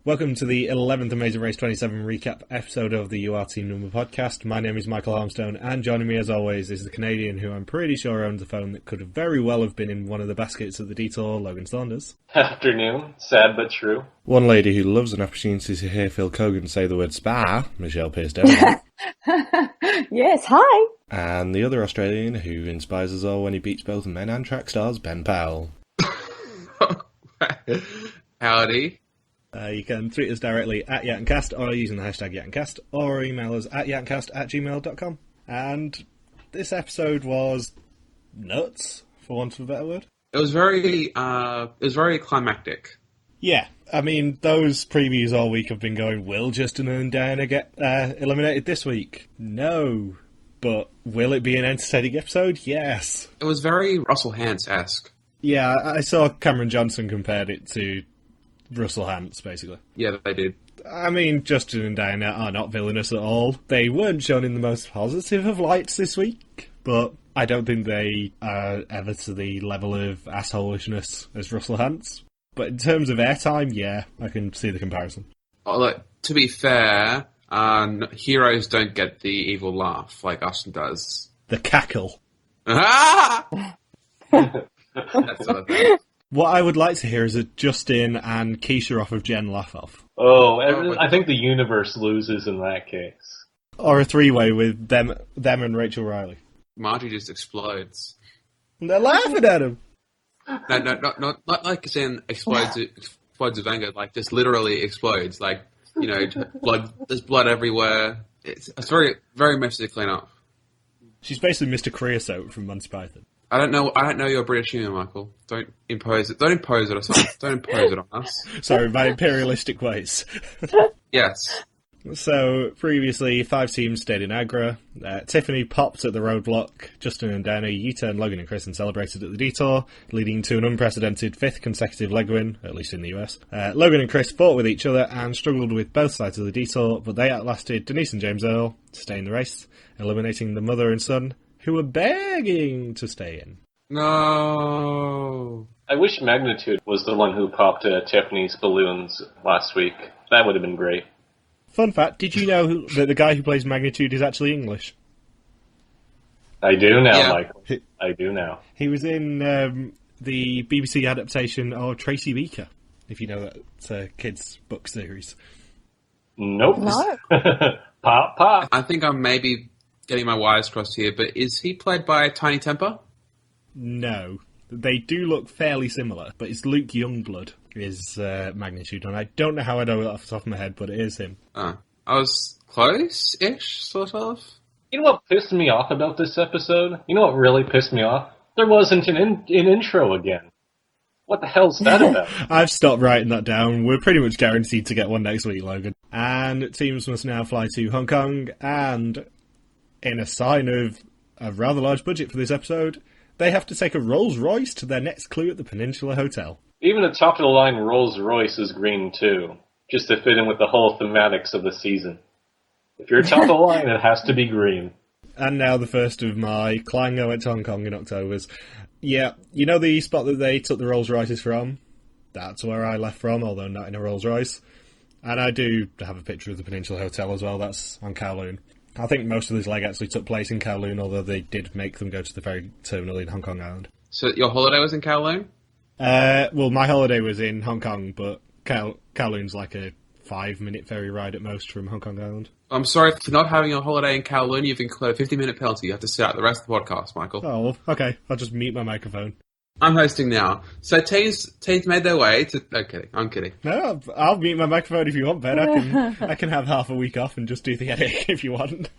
Welcome to the 11th Amazing Race 27 recap episode of the UR Team Number podcast. My name is Michael Armstone, and joining me as always is the Canadian who I'm pretty sure owns a phone that could have very well have been in one of the baskets at the Detour, Logan Saunders. Afternoon. Sad but true. One lady who loves an opportunity to hear Phil Kogan say the word spa, Michelle Pearce-denovan. Yes, hi. And the other Australian who inspires us all when he beats both men and track stars, Ben Powell. Howdy. You can tweet us directly at YattonCast or using the hashtag YattonCast or email us at yattoncast@gmail.com. And this episode was nuts, for want of a better word. It was very climactic. Yeah, I mean, those previews all week have been going, will Justin and Diana get eliminated this week? No. But will it be an entertaining episode? Yes. It was very Russell Hantz-esque. Yeah, I saw Cameron Johnson compared it to Russell Hantz, basically. Yeah, they did. I mean, Justin and Diana are not villainous at all. They weren't shown in the most positive of lights this week, but I don't think they are ever to the level of assholishness as Russell Hantz. But in terms of airtime, yeah, I can see the comparison. Like, to be fair, heroes don't get the evil laugh like Austin does. The cackle. Ah! That sort of thing. What I would like to hear is a Justin and Keisha off of Jen laugh-off. Oh, I think the universe loses in that case. Or a three-way with them and Rachel Riley. Margie just explodes. And they're laughing at him. No, not like it's in explodes of anger. Like just literally explodes. Like, you know, blood. There's blood everywhere. It's very, very messy to clean up. She's basically Mr Creosote from Monty Python. I don't know your British humour, Michael. Don't impose it on us. Don't impose it on us. Sorry, my imperialistic ways. Yes. So, previously, 5 teams stayed in Agra. Tiffany popped at the roadblock. Justin and Diana U-turned Logan and Chris and celebrated at the Detour, leading to an unprecedented 5th consecutive leg win, at least in the US. Logan and Chris fought with each other and struggled with both sides of the Detour, but they outlasted Denise and James Earl to stay in the race, eliminating the mother and son, who were begging to stay in. No. I wish Magnitude was the one who popped Tiffany's balloons last week. That would have been great. Fun fact, did you know that the guy who plays Magnitude is actually English? I do now, Yeah. Michael. I do now. He was in the BBC adaptation of Tracy Beaker, if you know that. It's a kids' book series. Nope. No. Pop. I think I'm maybe getting my wires crossed here, but is he played by Tiny Temper? No. They do look fairly similar, but it's Luke Youngblood is Magnitude, and I don't know how I know it off the top of my head, but it is him. I was close-ish, sort of. You know what pissed me off about this episode? You know what really pissed me off? There wasn't an intro again. What the hell's that about? I've stopped writing that down. We're pretty much guaranteed to get one next week, Logan. And teams must now fly to Hong Kong, and in a sign of a rather large budget for this episode, they have to take a Rolls-Royce to their next clue at the Peninsula Hotel. Even the top-of-the-line Rolls-Royce is green, too. Just to fit in with the whole thematics of the season. If you're top-of-the-line, it has to be green. And now the first of my Clang I went to Hong Kong in October's. Yeah, you know the spot that they took the Rolls-Royces from? That's where I left from, although not in a Rolls-Royce. And I do have a picture of the Peninsula Hotel as well, that's on Kowloon. I think most of this leg actually took place in Kowloon, although they did make them go to the ferry terminal in Hong Kong Island. So your holiday was in Kowloon? Well, my holiday was in Hong Kong, but Kowloon's like a 5-minute ferry ride at most from Hong Kong Island. I'm sorry for not having your holiday in Kowloon. You've incurred a 50-minute penalty. You have to sit out the rest of the podcast, Michael. Oh, well, okay. I'll just mute my microphone. I'm hosting now. So teams made their way to... Okay, I'm kidding. No, I'll mute my microphone if you want, Ben. I can have half a week off and just do the edit if you want.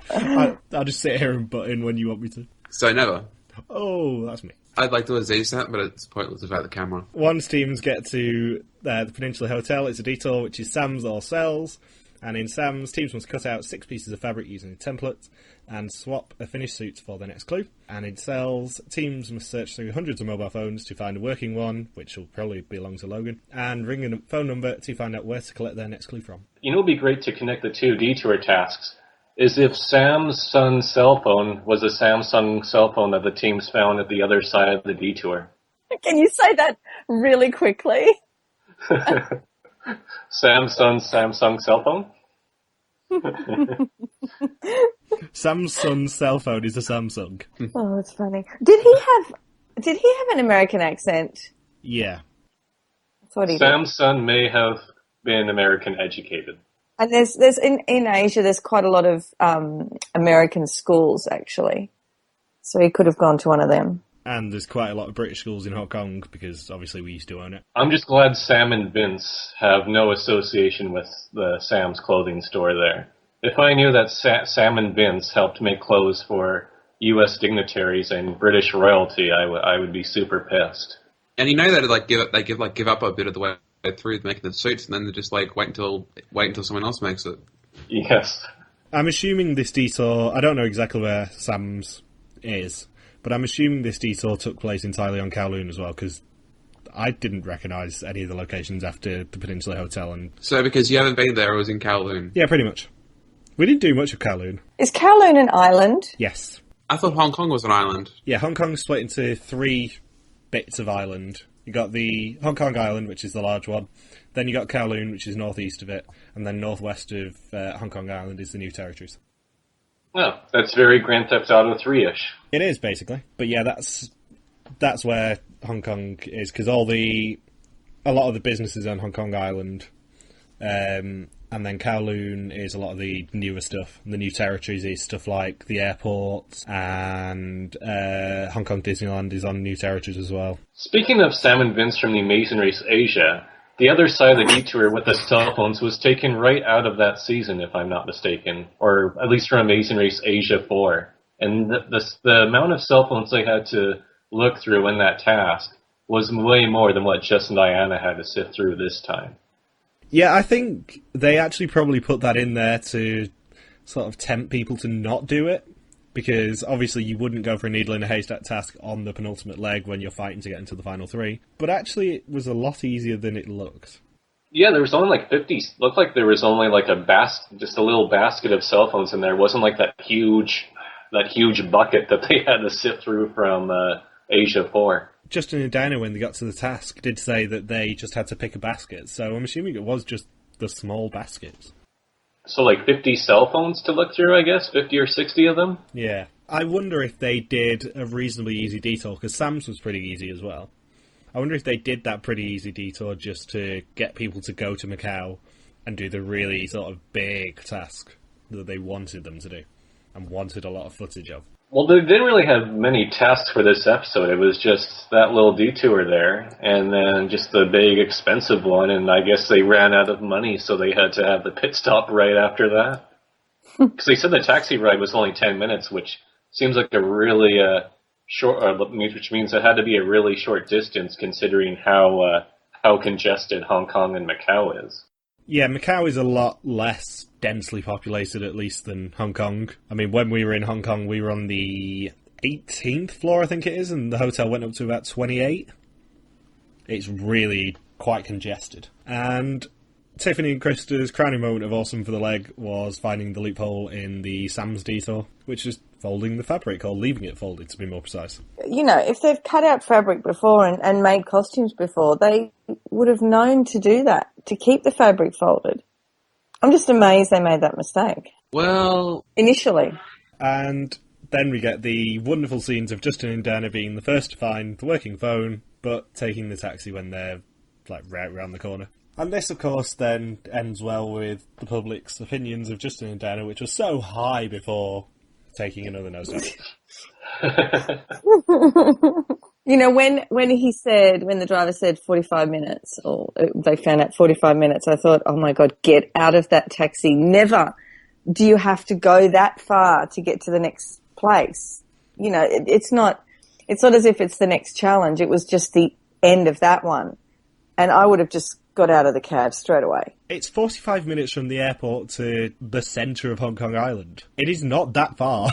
I'll just sit here and butt in when you want me to. So never. Oh, that's me. I'd like to Aziz that, but it's pointless without the camera. Once teams get to the Peninsula Hotel, it's a Detour, which is Sam's or Cell's. And in Sam's, teams must cut out 6 pieces of fabric using a template and swap a finished suit for their next clue. And in Cell's, teams must search through hundreds of mobile phones to find a working one, which will probably belong to Logan, and ring a phone number to find out where to collect their next clue from. You know what would be great to connect the two Detour tasks is if Samsung's cell phone was a Samsung cell phone that the teams found at the other side of the Detour. Can you say that really quickly? Samsung cell phone? Samsung's cell phone is a Samsung. Oh, that's funny. Did he have an American accent? Yeah. I thought he did. Samsung may have been American educated. And there's in Asia, there's quite a lot of American schools, actually. So he could have gone to one of them. And there's quite a lot of British schools in Hong Kong, because obviously we used to own it. I'm just glad Sam and Vince have no association with the Sam's clothing store there. If I knew that Sam and Vince helped make clothes for U.S. dignitaries and British royalty, I would be super pissed. And you know that they give up a bit of the way through making the suits, and then they just like wait until someone else makes it. Yes. I'm assuming this detour, I don't know exactly where Sam's is, but I'm assuming this detour took place entirely on Kowloon as well, because I didn't recognise any of the locations after the Peninsula Hotel. And So because you haven't been there, it was in Kowloon. yeah, pretty much. We didn't do much of Kowloon. Is Kowloon an island? Yes. I thought Hong Kong was an island. Yeah, Hong Kong's split into 3 bits of island. You got the Hong Kong Island, which is the large one. Then you got Kowloon, which is northeast of it. And then northwest of Hong Kong Island is the New Territories. Oh, that's very Grand Theft Auto 3-ish. It is, basically. But yeah, that's where Hong Kong is, because a lot of the businesses on Hong Kong Island, and then Kowloon is a lot of the newer stuff. The New Territories is stuff like the airports, and Hong Kong Disneyland is on New Territories as well. Speaking of Sam and Vince from the Amazing Race Asia, the other side of the detour with the cell phones was taken right out of that season, if I'm not mistaken, or at least from Amazing Race Asia 4. And the amount of cell phones they had to look through in that task was way more than what Jess and Diana had to sift through this time. Yeah, I think they actually probably put that in there to sort of tempt people to not do it, because obviously you wouldn't go for a needle in a haystack task on the penultimate leg when you're fighting to get into the final 3. But actually it was a lot easier than it looked. Yeah, there was only like 50, looked like there was only like just a little basket of cell phones in there. It wasn't like that huge bucket that they had to sift through from Asia 4. Justin and Diana, when they got to the task, did say that they just had to pick a basket, so I'm assuming it was just the small baskets. So like 50 cell phones to look through, I guess? 50 or 60 of them? Yeah. I wonder if they did a reasonably easy detour, because Sam's was pretty easy as well. I wonder if they did that pretty easy detour just to get people to go to Macau and do the really sort of big task that they wanted them to do, and wanted a lot of footage of. Well, they didn't really have many tasks for this episode. It was just that little detour there, and then just the big expensive one, and I guess they ran out of money, so they had to have the pit stop right after that. Because they said the taxi ride was only 10 minutes, which seems like a really short, which means it had to be a really short distance considering how congested Hong Kong and Macau is. Yeah, Macau is a lot less densely populated, at least, than Hong Kong. I mean, when we were in Hong Kong, we were on the 18th floor, I think it is, and the hotel went up to about 28. It's really quite congested. And Tiffany and Krista's crowning moment of awesome for the leg was finding the loophole in the Sam's detour, which is folding the fabric, or leaving it folded, to be more precise. You know, if they've cut out fabric before and made costumes before, they would have known to do that, to keep the fabric folded. I'm just amazed they made that mistake. Well, initially. And then we get the wonderful scenes of Justin and Dana being the first to find the working phone, but taking the taxi when they're, like, right around the corner. And this, of course, then ends well with the public's opinions of Justin and Dana, which was so high before taking another nosedive. You know, when the driver said 45 minutes, or they found out 45 minutes, I thought, oh my God, get out of that taxi. Never do you have to go that far to get to the next place. You know, it's not as if it's the next challenge. It was just the end of that one. And I would have just got out of the cab straight away. It's 45 minutes from the airport to the centre of Hong Kong Island. It is not that far.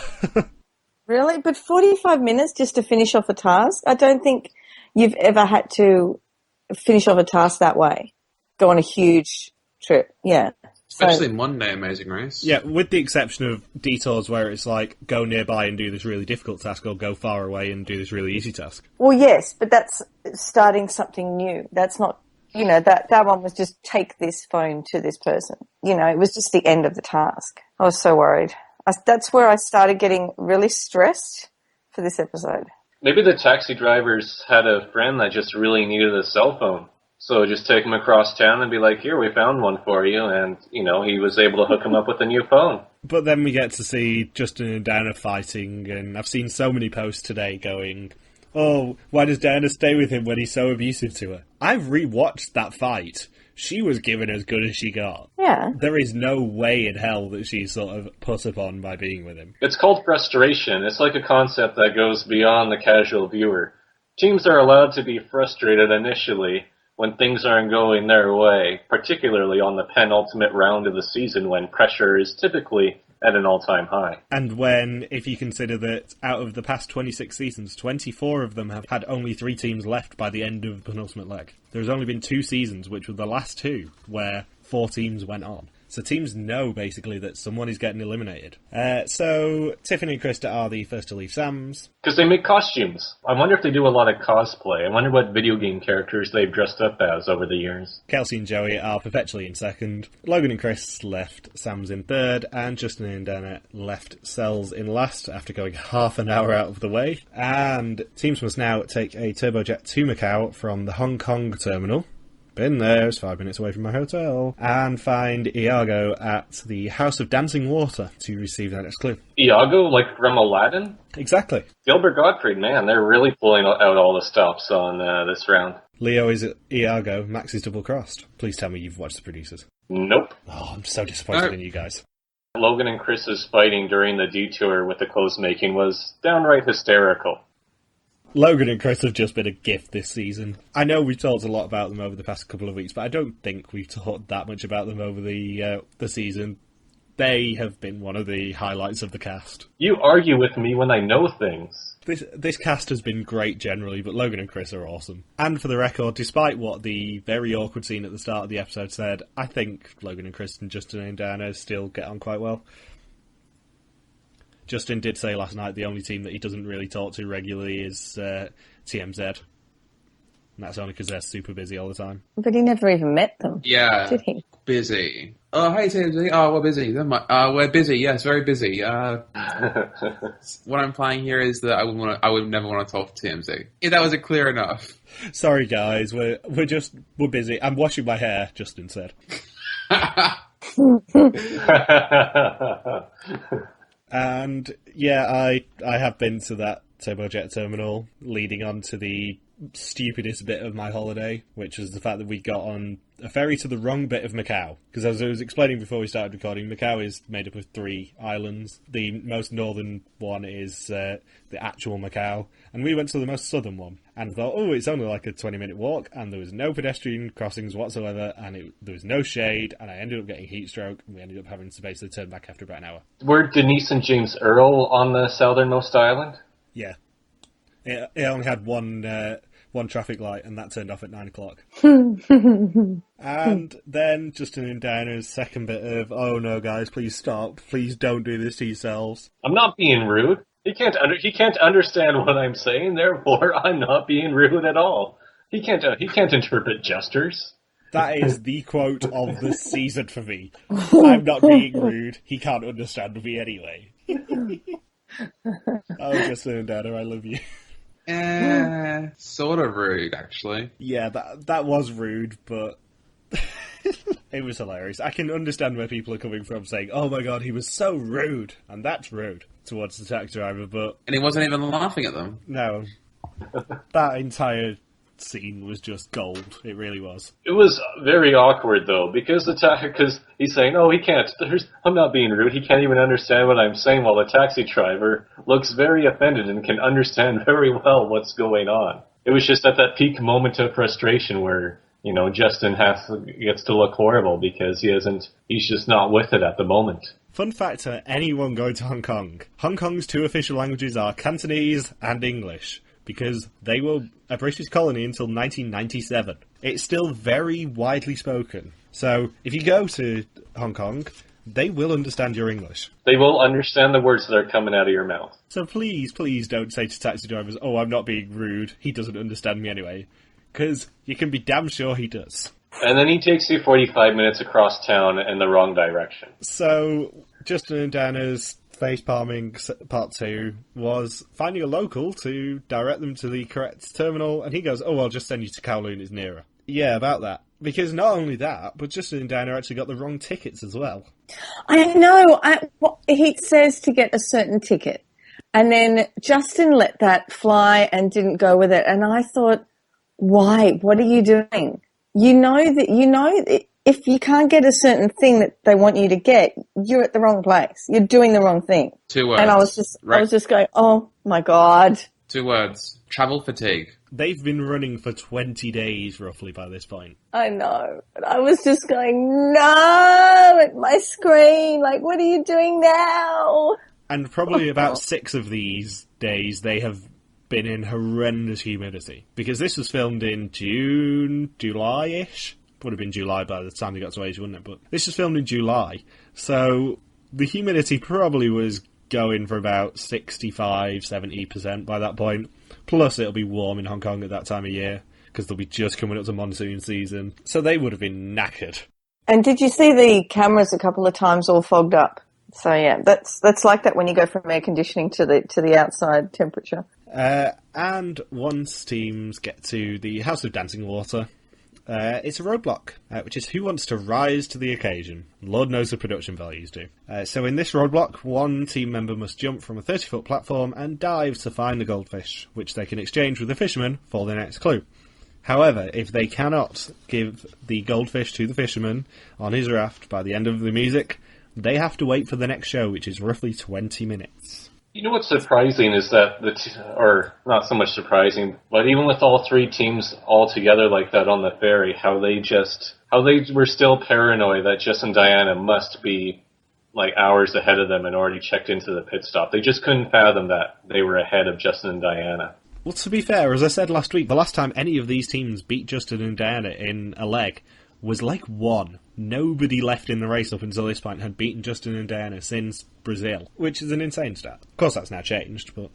Really? But 45 minutes just to finish off a task? I don't think you've ever had to finish off a task that way. Go on a huge trip. Yeah. Especially in one day Amazing Race. Yeah, with the exception of detours where it's like, go nearby and do this really difficult task, or go far away and do this really easy task. Well, yes, but that's starting something new. That's not you know, that one was just take this phone to this person. You know, it was just the end of the task. I was so worried. That's where I started getting really stressed for this episode. Maybe the taxi drivers had a friend that just really needed a cell phone. So just take him across town and be like, here, we found one for you. And, you know, he was able to hook him up with a new phone. But then we get to see Justin and Diana fighting, and I've seen so many posts today going, oh, why does Diana stay with him when he's so abusive to her? I've rewatched that fight. She was given as good as she got. Yeah. There is no way in hell that she's sort of put upon by being with him. It's called frustration. It's like a concept that goes beyond the casual viewer. Teams are allowed to be frustrated initially when things aren't going their way, particularly on the penultimate round of the season when pressure is typically at an all-time high. And when, if you consider that out of the past 26 seasons, 24 of them have had only 3 teams left by the end of the penultimate leg. There's only been 2 seasons, which were the last 2, where 4 teams went on. So teams know, basically, that someone is getting eliminated. So Tiffany and Krista are the first to leave Sam's. Because they make costumes. I wonder if they do a lot of cosplay. I wonder what video game characters they've dressed up as over the years. Kelsey and Joey are perpetually in second. Logan and Chris left Sam's in third. And Justin and Dana left Cells in last after going half an hour out of the way. And teams must now take a turbojet to Macau from the Hong Kong terminal. Been there, it's 5 minutes away from my hotel, and find Iago at the House of Dancing Water to receive that next clue. Iago, like from Aladdin? Exactly. Gilbert Gottfried, man, they're really pulling out all the stops on this round. Leo is Iago, Max is double-crossed. Please tell me you've watched The Producers. Nope. Oh, I'm so disappointed in you guys. Logan and Chris's fighting during the detour with the clothes making was downright hysterical. Logan and Chris have just been a gift this season. I know we've talked a lot about them over the past couple of weeks, but I don't think we've talked that much about them over the season. They have been one of the highlights of the cast. You argue with me when I know things. This cast has been great generally, but Logan and Chris are awesome. And for the record, despite what the very awkward scene at the start of the episode said, I think Logan and Chris and Justin and Diana still get on quite well. Justin did say last night the only team that he doesn't really talk to regularly is TMZ. And that's only because they're super busy all the time. But he never even met them. Yeah. Did he? Busy. Oh, hey, TMZ. Oh, we're busy. We're busy. Yes, very busy. What I'm implying here is that I would never want to talk to TMZ. If that wasn't clear enough. Sorry, guys. We're busy. I'm washing my hair, Justin said. And yeah, I have been to that turbojet terminal, leading on to the stupidest bit of my holiday, which was the fact that we got on a ferry to the wrong bit of Macau. Because as I was explaining before we started recording, Macau is made up of 3 islands. The most northern one is the actual Macau, and we went to the most southern one. And thought, oh, it's only like a 20-minute walk, and there was no pedestrian crossings whatsoever, and there was no shade, and I ended up getting heat stroke, and we ended up having to basically turn back after about an hour. Were Denise and James Earl on the southernmost island? Yeah. It only had one traffic light, and that turned off at 9 o'clock. And then Justin and Diana's second bit of, oh no guys, please stop, please don't do this to yourselves. I'm not being rude. He can't understand what I'm saying, therefore I'm not being rude at all. He can't interpret gestures. That is the quote of the season for me. I'm not being rude. He can't understand me anyway. Oh, Justin and Diana, I love you. Sort of rude, actually. Yeah, that was rude, but it was hilarious. I can understand where people are coming from saying, oh my god, he was so rude. And that's rude towards the taxi driver, but... And he wasn't even laughing at them. No. That entire scene was just gold. It really was. It was very awkward, though, because he's saying, oh, he can't, I'm not being rude, he can't even understand what I'm saying, while the taxi driver looks very offended and can understand very well what's going on. It was just at that peak moment of frustration where, you know, Justin gets to look horrible because he's just not with it at the moment. Fun fact to anyone going to Hong Kong. Hong Kong's 2 official languages are Cantonese and English, because they were a British colony until 1997. It's still very widely spoken. So if you go to Hong Kong, they will understand your English. They will understand the words that are coming out of your mouth. So please, please don't say to taxi drivers, oh, I'm not being rude, he doesn't understand me anyway. because you can be damn sure he does. And then he takes you 45 minutes across town in the wrong direction. So, Justin and Diana's face palming part 2 was finding a local to direct them to the correct terminal, and he goes, "Oh, I'll just send you to Kowloon, it's nearer." Yeah, about that. Because not only that, but Justin and Diana actually got the wrong tickets as well. I know. He says to get a certain ticket. And then Justin let that fly and didn't go with it. And I thought, why? What are you doing? You know that if you can't get a certain thing that they want you to get, you're at the wrong place. You're doing the wrong thing. 2 words. And I was just going, oh my God. 2 words. Travel fatigue. They've been running for 20 days, roughly, by this point. I know. But I was just going, no, at my screen. Like, what are you doing now? And probably about 6 of these days, they have been in horrendous humidity. Because this was filmed in June, July-ish. Would have been July by the time they got to Asia, wouldn't it? But this was filmed in July. So the humidity probably was going for about 65-70% by that point. Plus, it'll be warm in Hong Kong at that time of year, because they'll be just coming up to monsoon season. So they would have been knackered. And did you see the cameras a couple of times all fogged up? So yeah, that's like that when you go from air conditioning to the outside temperature. And once teams get to the House of Dancing Water, it's a roadblock, which is who wants to rise to the occasion. Lord knows the production values do. So in this roadblock, one team member must jump from a 30-foot platform and dive to find the goldfish, which they can exchange with the fisherman for their next clue. However, if they cannot give the goldfish to the fisherman on his raft by the end of the music, they have to wait for the next show, which is roughly 20 minutes. You know what's surprising is that or not so much surprising, but even with all 3 teams all together like that on the ferry, how they were still paranoid that Justin and Diana must be like hours ahead of them and already checked into the pit stop. They just couldn't fathom that they were ahead of Justin and Diana. Well, to be fair, as I said last week, the last time any of these teams beat Justin and Diana in a leg was like 1. Nobody left in the race up until this point had beaten Justin and Diana since Brazil, which is an insane stat. Of course, that's now changed, but...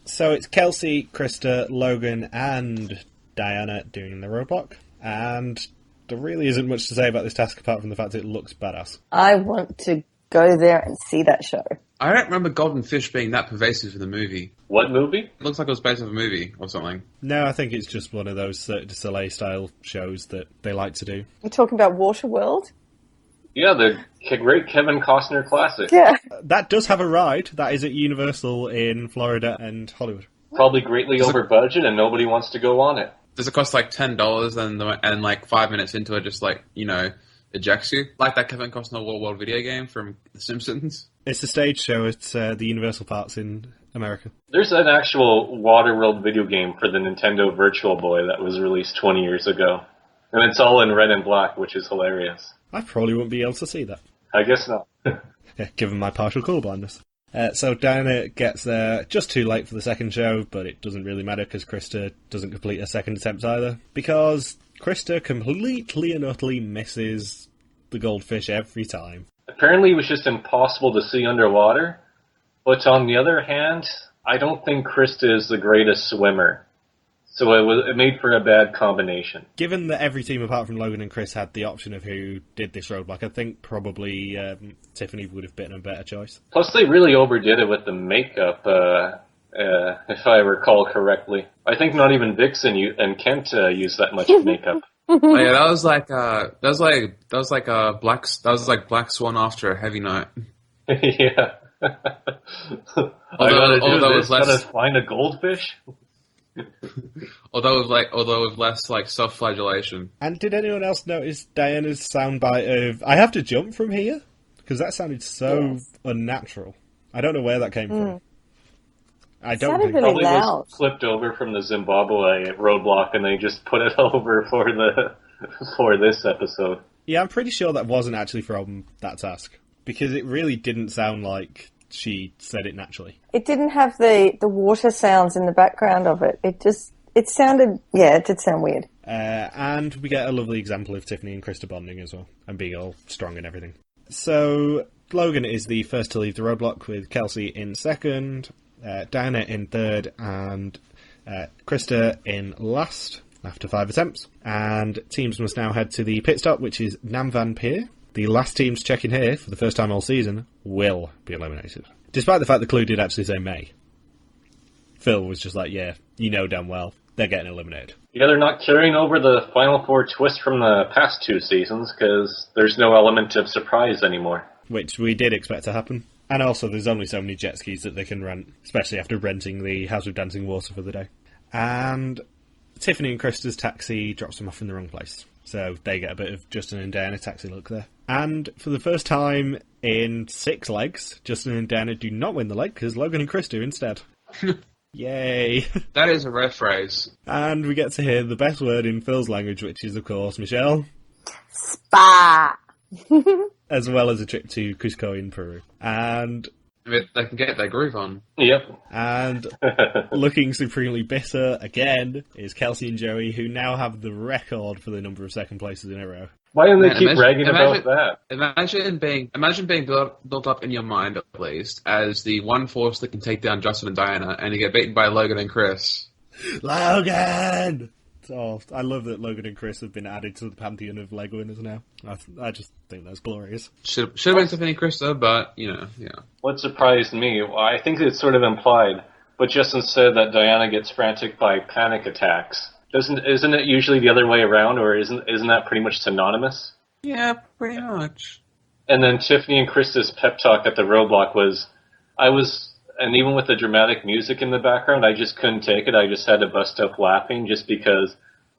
so it's Kelsey, Krista, Logan, and Diana doing the roadblock, and there really isn't much to say about this task apart from the fact that it looks badass. I want to go there and see that show. I don't remember Golden Fish being that pervasive in the movie. What movie? It looks like it was based off a movie or something. No, I think it's just one of those Cirque du Soleil-style shows that they like to do. You're talking about Waterworld? Yeah, the great Kevin Costner classic. Yeah. That does have a ride. That is at Universal in Florida and Hollywood. Probably greatly over budget and nobody wants to go on it. Does it cost like $10 and like 5 minutes into it just like, ejects you? Like that Kevin Costner World video game from The Simpsons? It's a stage show at the Universal Parks in America. There's an actual Waterworld video game for the Nintendo Virtual Boy that was released 20 years ago. And it's all in red and black, which is hilarious. I probably won't be able to see that. I guess not. Yeah, given my partial colourblindness. So Diana gets there just too late for the second show, but it doesn't really matter because Krista doesn't complete a second attempt either. Because Krista completely and utterly misses the goldfish every time. Apparently it was just impossible to see underwater. But on the other hand, I don't think Krista is the greatest swimmer. So it made for a bad combination. Given that every team apart from Logan and Chris had the option of who did this roadblock, I think probably Tiffany would have been a better choice. Plus they really overdid it with the makeup, if I recall correctly. I think not even Vixen and Kent used that much makeup. Oh yeah, that was like Black Swan after a heavy night. Yeah. Gotta find a goldfish. although with less like self-flagellation. And did anyone else notice Diana's soundbite of "I have to jump from here"? Because that sounded so unnatural. I don't know where that came from. I don't think really probably loud. Was flipped over from the Zimbabwe roadblock, and they just put it over for this episode. Yeah, I'm pretty sure that wasn't actually from that task because it really didn't sound like she said it naturally. It didn't have the water sounds in the background of it. It did sound weird. And we get a lovely example of Tiffany and Krista bonding as well, and being all strong and everything. So, Logan is the first to leave the roadblock with Kelsey in second, Diana in third, and Krista in last. after 5 attempts. And teams must now head to the pit stop, which is Nam Van Pier. The last team to check in here for the first time all season will be eliminated. Despite the fact the clue did actually say May. Phil was just like, yeah, you know damn well, they're getting eliminated. Yeah, they're not carrying over the Final Four twist from the past 2 seasons, because there's no element of surprise anymore. Which we did expect to happen. And also, there's only so many jet skis that they can rent, especially after renting the House of Dancing Water for the day. And Tiffany and Krista's taxi drops them off in the wrong place. So they get a bit of Justin and Diana taxi look there. And for the first time in 6 legs, Justin and Diana do not win the leg, because Logan and Chris do instead. Yay! That is a rare phrase. And we get to hear the best word in Phil's language, which is, of course, Michelle. Spa! As well as a trip to Cusco in Peru. And I mean, they can get their groove on. Yep. And looking supremely bitter again is Kelsey and Joey, who now have the record for the number of second places in a row. Why don't they keep bragging about that? Imagine being built up in your mind, at least, as the one force that can take down Justin and Diana, and you get beaten by Logan and Chris. Logan! Oh, I love that Logan and Chris have been added to the pantheon of leg winners now. I just think that's glorious. Should have been Tiffany and Krista, but, yeah. What surprised me, I think it's sort of implied, but Justin said that Diana gets frantic by panic attacks. Isn't it usually the other way around, or isn't that pretty much synonymous? Yeah, pretty much. And then Tiffany and Krista's pep talk at the roadblock and even with the dramatic music in the background, I just couldn't take it. I just had to bust up laughing just because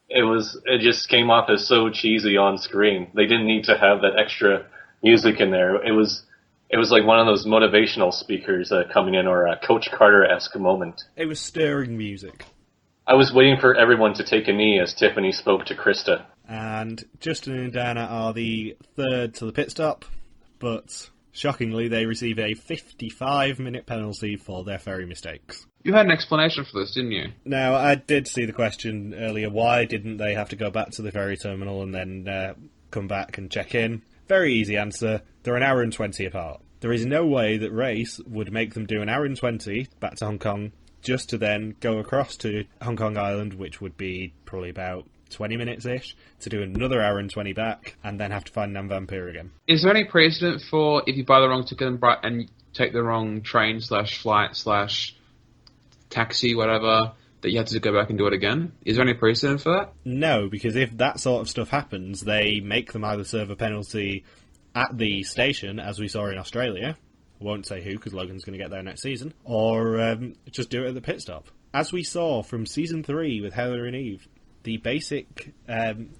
it just came off as so cheesy on screen. They didn't need to have that extra music in there. It was like one of those motivational speakers coming in, or a Coach Carter-esque moment. It was stirring music. I was waiting for everyone to take a knee as Tiffany spoke to Krista. And Justin and Diana are the third to the pit stop, but shockingly, they receive a 55-minute penalty for their ferry mistakes. You had an explanation for this, didn't you? Now, I did see the question earlier, why didn't they have to go back to the ferry terminal and then come back and check in? Very easy answer. They're an hour and 20 apart. There is no way that race would make them do an hour and 20 back to Hong Kong just to then go across to Hong Kong Island, which would be probably about 20 minutes-ish, to do another hour and 20 back, and then have to find Nam Van Pier again. Is there any precedent for if you buy the wrong ticket and take the wrong train /flight /taxi, whatever, that you have to go back and do it again? Is there any precedent for that? No, because if that sort of stuff happens, they make them either serve a penalty at the station, as we saw in Australia. I won't say who, because Logan's going to get there next season, or just do it at the pit stop. As we saw from Season 3 with Heather and Eve, the basic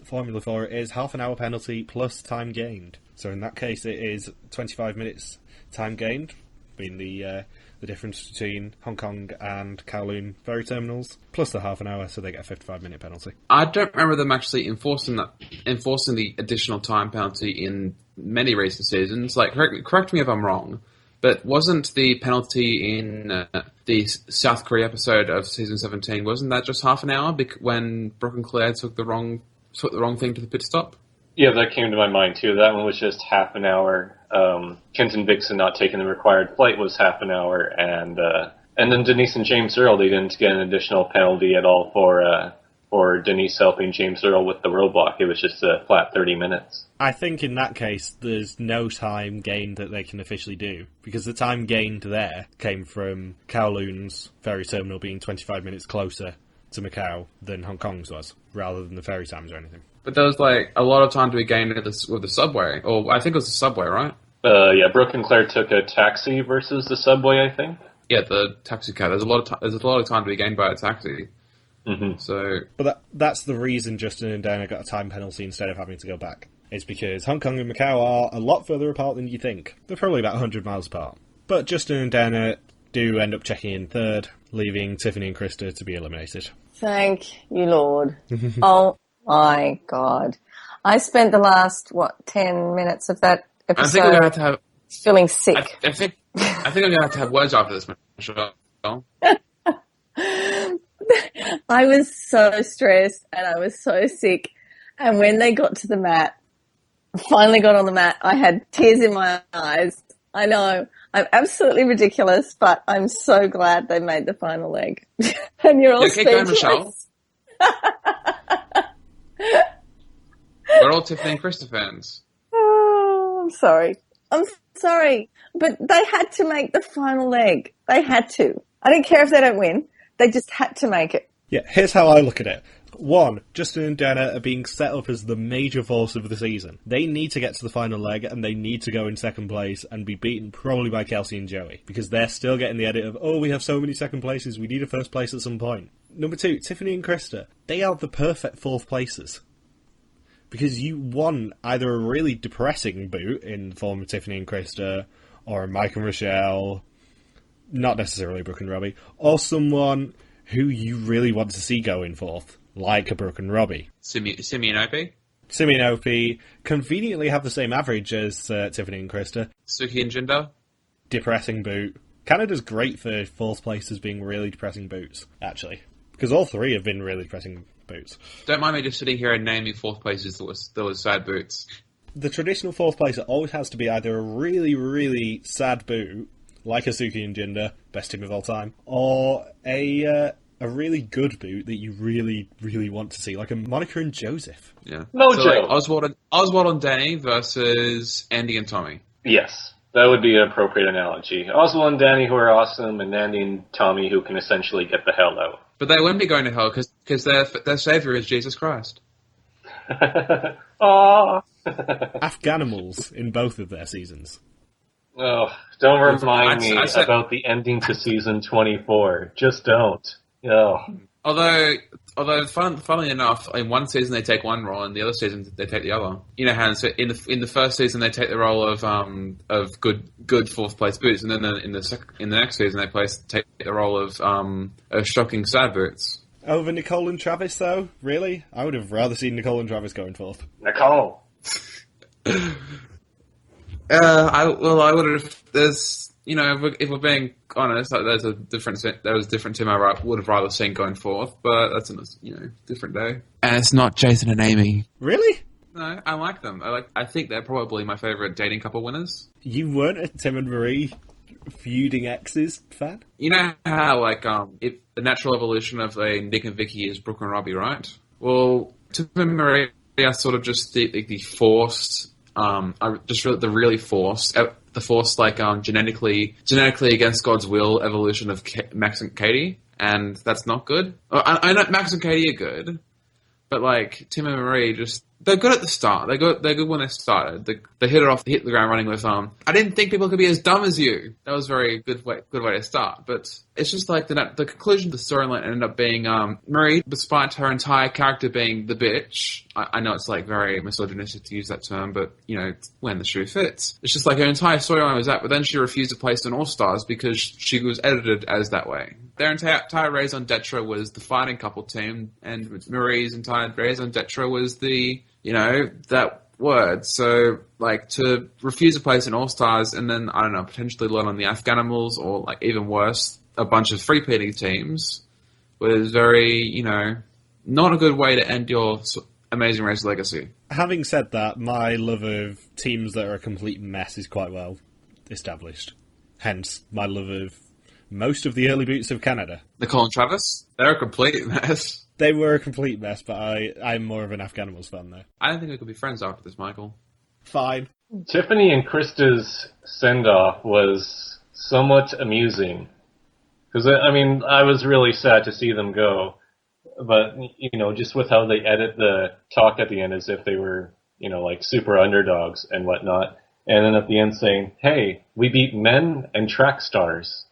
formula for it is half an hour penalty plus time gained. So in that case, it is 25 minutes time gained, being the difference between Hong Kong and Kowloon ferry terminals, plus the half an hour, so they get a 55-minute penalty. I don't remember them actually enforcing the additional time penalty in many recent seasons. Like, correct me if I'm wrong, but wasn't the penalty in the South Korea episode of season 17, wasn't that just half an hour when Brooke and Claire took the wrong thing to the pit stop? Yeah, that came to my mind too. That one was just half an hour. Kenton Vixen not taking the required flight was half an hour, and then Denise and James Earl, they didn't get an additional penalty at all for Denise helping James Earl with the roadblock. It was just a flat 30 minutes. I think in that case, there's no time gained that they can officially do, because the time gained there came from Kowloon's ferry terminal being 25 minutes closer to Macau than Hong Kong's was, rather than the ferry times or anything. But there was a lot of time to be gained with the subway, or I think it was the subway, right? Yeah, Brooke and Claire took a taxi versus the subway, I think. Yeah, the taxi cab. There's a lot of time to be gained by a taxi. Mm-hmm. So, but that's the reason Justin and Diana got a time penalty instead of having to go back. It's because Hong Kong and Macau are a lot further apart than you think. They're probably about 100 miles apart. But Justin and Diana do end up checking in third, leaving Tiffany and Krista to be eliminated. Thank you, Lord. Oh my God. I spent the last, 10 minutes of that episode I think we're going to have to have... feeling sick. I think I'm going to have to have words after this, Michelle. I was so stressed and I was so sick. And when they got to the mat, finally got on the mat, I had tears in my eyes. I know, I'm absolutely ridiculous, but I'm so glad they made the final leg. And you're all speechless. Keep going, Michelle. We're all Tiffany and Krista fans. Oh, I'm sorry. I'm sorry. But they had to make the final leg. They had to. I don't care if they don't win. They just had to make it. Yeah, here's how I look at it. One, Justin and Dana are being set up as the major force of the season. They need to get to the final leg, and they need to go in second place and be beaten probably by Kelsey and Joey, because they're still getting the edit of, oh, we have so many second places, we need a first place at some point. Number two, Tiffany and Krista. They are the perfect fourth places. Because you won either a really depressing boot in the form of Tiffany and Krista, or Mike and Rochelle, not necessarily Brooke and Robbie, or someone who you really want to see go in fourth, like a Brooke and Robbie. Simi and Opie? Simi and Opie conveniently have the same average as Tiffany and Krista. Suki and Jinder? Depressing boot. Canada's great for fourth places being really depressing boots, actually. Because all three have been really depressing boots. Don't mind me just sitting here and naming fourth places that was sad boots. The traditional fourth placer always has to be either a really, really sad boot, like a Suki and Jinder, best team of all time, or a really good boot that you really, really want to see, like a Monica and Joseph. Yeah. Mojo. So like Oswald and Danny versus Andy and Tommy. Yes, that would be an appropriate analogy. Oswald and Danny, who are awesome, and Andy and Tommy, who can essentially get the hell out. But they wouldn't be going to hell because their savior is Jesus Christ. Aww. Afghanimals in both of their seasons. Oh, don't remind me I said, about the ending to season 24. Just don't. Oh. Although funnily enough, in one season they take one role, and the other season they take the other. You know how in the first season they take the role of good fourth place boots, and then in the next season they take the role of shocking sad boots. Over Nicole and Travis, though? Really? I would have rather seen Nicole and Travis going fourth. Nicole. I would have. There's, you know, if we're being honest, like there was a different team I would have rather seen going forth, but that's a different day. And it's not Jason and Amy. Really? No, I like them. I think they're probably my favourite dating couple winners. You weren't a Tim and Marie feuding exes fan? You know how if the natural evolution of a Nick and Vicky is Brooke and Robbie, right? Well, Tim and Marie are sort of just the forced. The really forced, genetically against God's will evolution of Max and Katie, and that's not good. I know Max and Katie are good, but like Tim and Marie they're good at the start. They're good when they started. They hit the ground running with I didn't think people could be as dumb as you. That was a very good way to start. But it's just like the conclusion of the storyline ended up being Marie, despite her entire character being the bitch. I know it's like very misogynistic to use that term, but you know when the shoe fits. It's just like her entire storyline was that, but then she refused to place in All Stars because she was edited as that way. Their entire raison d'etre was the fighting couple team, and Marie's entire raison d'etre was that word. So, like, to refuse a place in All-Stars and then, I don't know, potentially learn on the Afghanimals or, like, even worse, a bunch of three-peating teams was very, not a good way to end your Amazing Race legacy. Having said that, my love of teams that are a complete mess is quite well established. Hence, my love of most of the early boots of Canada. Nicole and Travis, they're a complete mess. They were a complete mess, but I'm more of an Afghanimals fan, though. I don't think we could be friends after this, Michael. Fine. Tiffany and Krista's send-off was somewhat amusing. Because, I was really sad to see them go. But, just with how they edit the talk at the end as if they were, like super underdogs and whatnot. And then at the end saying, hey, we beat men and track stars.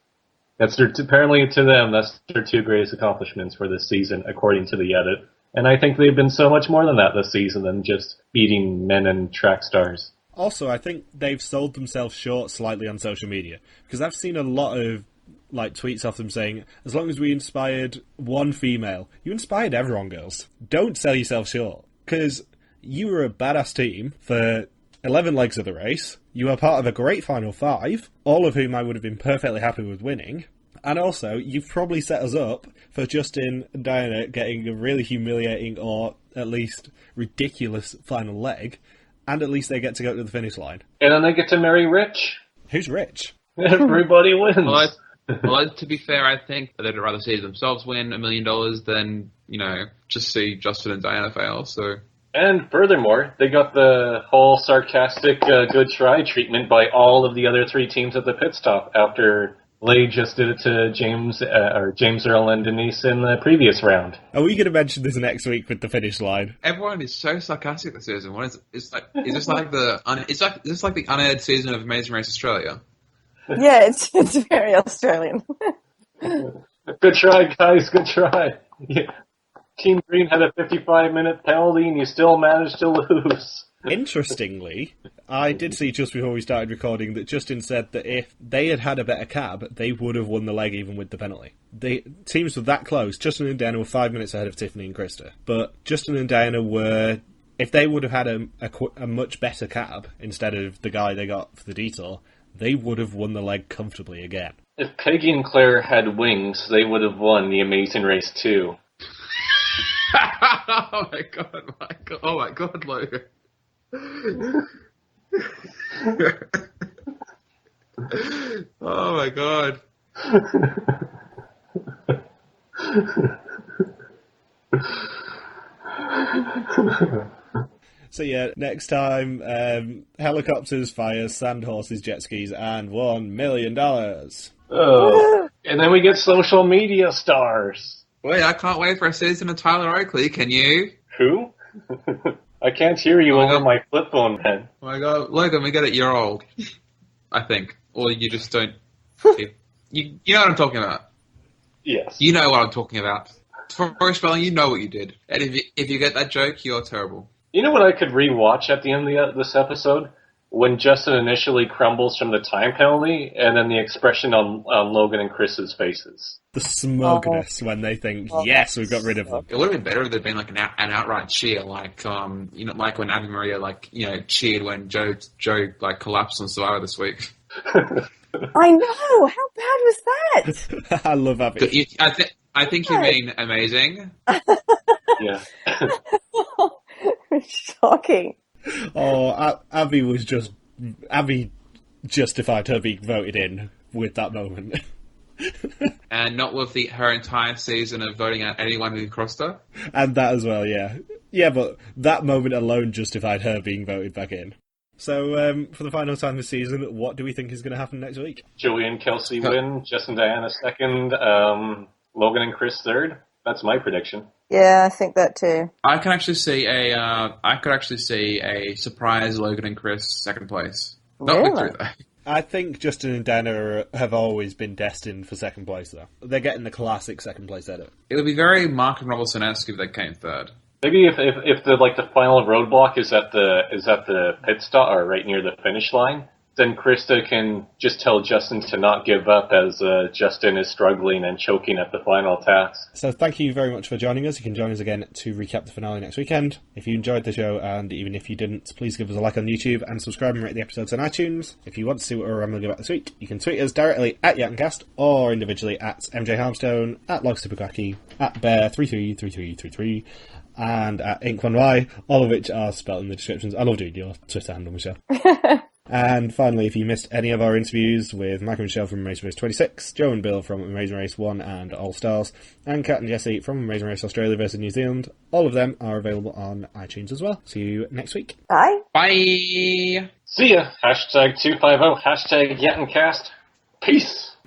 Apparently to them, that's their two greatest accomplishments for this season, according to the edit. And I think they've been so much more than that this season than just beating men and track stars. Also, I think they've sold themselves short slightly on social media. Because I've seen a lot of tweets off them saying, as long as we inspired one female, you inspired everyone, girls. Don't sell yourself short. Because you were a badass team for 11 legs of the race. You were part of a great final five, all of whom I would have been perfectly happy with winning. And also, you've probably set us up for Justin and Diana getting a really humiliating or at least ridiculous final leg, and at least they get to go to the finish line. And then they get to marry Rich. Who's Rich? Everybody wins. Well, Well, to be fair, I think they'd rather see themselves win $1 million than, just see Justin and Diana fail, so... And furthermore, they got the whole sarcastic good try treatment by all of the other 3 teams at the pit stop after Lay just did it to James Earl and Denise in the previous round. Are we going to mention this next week with the finish line? Everyone is so sarcastic this season. What is it? Is this like the unaired season of Amazing Race Australia? Yeah, it's very Australian. Good try, guys. Good try. Yeah. Team Green had a 55-minute penalty, and you still managed to lose. Interestingly, I did see just before we started recording that Justin said that if they had had a better cab, they would have won the leg even with the penalty. The teams were that close. Justin and Diana were 5 minutes ahead of Tiffany and Krista. But Justin and Diana were... If they would have had a much better cab instead of the guy they got for the Detour, they would have won the leg comfortably again. If Peggy and Claire had wings, they would have won the Amazing Race too. Oh my god, Michael. Oh my god, Logan. Oh my god. So yeah, next time, helicopters, fires, sand horses, jet skis, and $1 million. Oh, and then we get social media stars. Wait, I can't wait for a season of Tyler Oakley, can you? Who? I can't hear you over my flip phone, man. Oh my god, Logan, we get it, you're old. I think. Or you just don't... you know what I'm talking about? Yes. You know what I'm talking about. For spelling, you know what you did. And if you get that joke, you're terrible. You know what I could rewatch at the end of this episode? When Justin initially crumbles from the time penalty, and then the expression on Logan and Chris's faces. The smugness when they think, yes, we've got rid of them. It would have been better if there'd been like an outright cheer, like like when Abby Maria cheered when Joe collapsed on Survivor this week. I know. How bad was that? I love Abby. I think you mean amazing. Yeah. Shocking. Oh, Abby justified her being voted in with that moment. And not with her entire season of voting out anyone who crossed her. And that as well, yeah. Yeah, but that moment alone justified her being voted back in. So, for the final time this season, what do we think is going to happen next week? Joey and Kelsey win, Justin and Diana second, Logan and Chris third. That's my prediction. Yeah, I think that too. I could actually see a surprise Logan and Chris second place. Not Really? victory though. I think Justin and Diana have always been destined for second place, though. They're getting the classic second place edit. It would be very Mark and Robertson-esque if they came third. Maybe if the final roadblock is at the pit stop or right near the finish line, then Krista can just tell Justin to not give up as Justin is struggling and choking at the final task. So thank you very much for joining us. You can join us again to recap the finale next weekend. If you enjoyed the show, and even if you didn't, please give us a like on YouTube and subscribe and rate the episodes on iTunes. If you want to see what we're rambling about this week, you can tweet us directly at YattonCast or individually at MJ Harmstone, at LogSuperQuacky, at Bear333333, and at Ink1Y, all of which are spelled in the descriptions. I love doing your Twitter handle, Michelle. And finally, if you missed any of our interviews with Mike and Michelle from Amazing Race 26, Joe and Bill from Amazing Race 1 and All Stars, and Kat and Jesse from Amazing Race Australia vs New Zealand, all of them are available on iTunes as well. See you next week. Bye. Bye! See ya! #250, #YattonCast. Peace!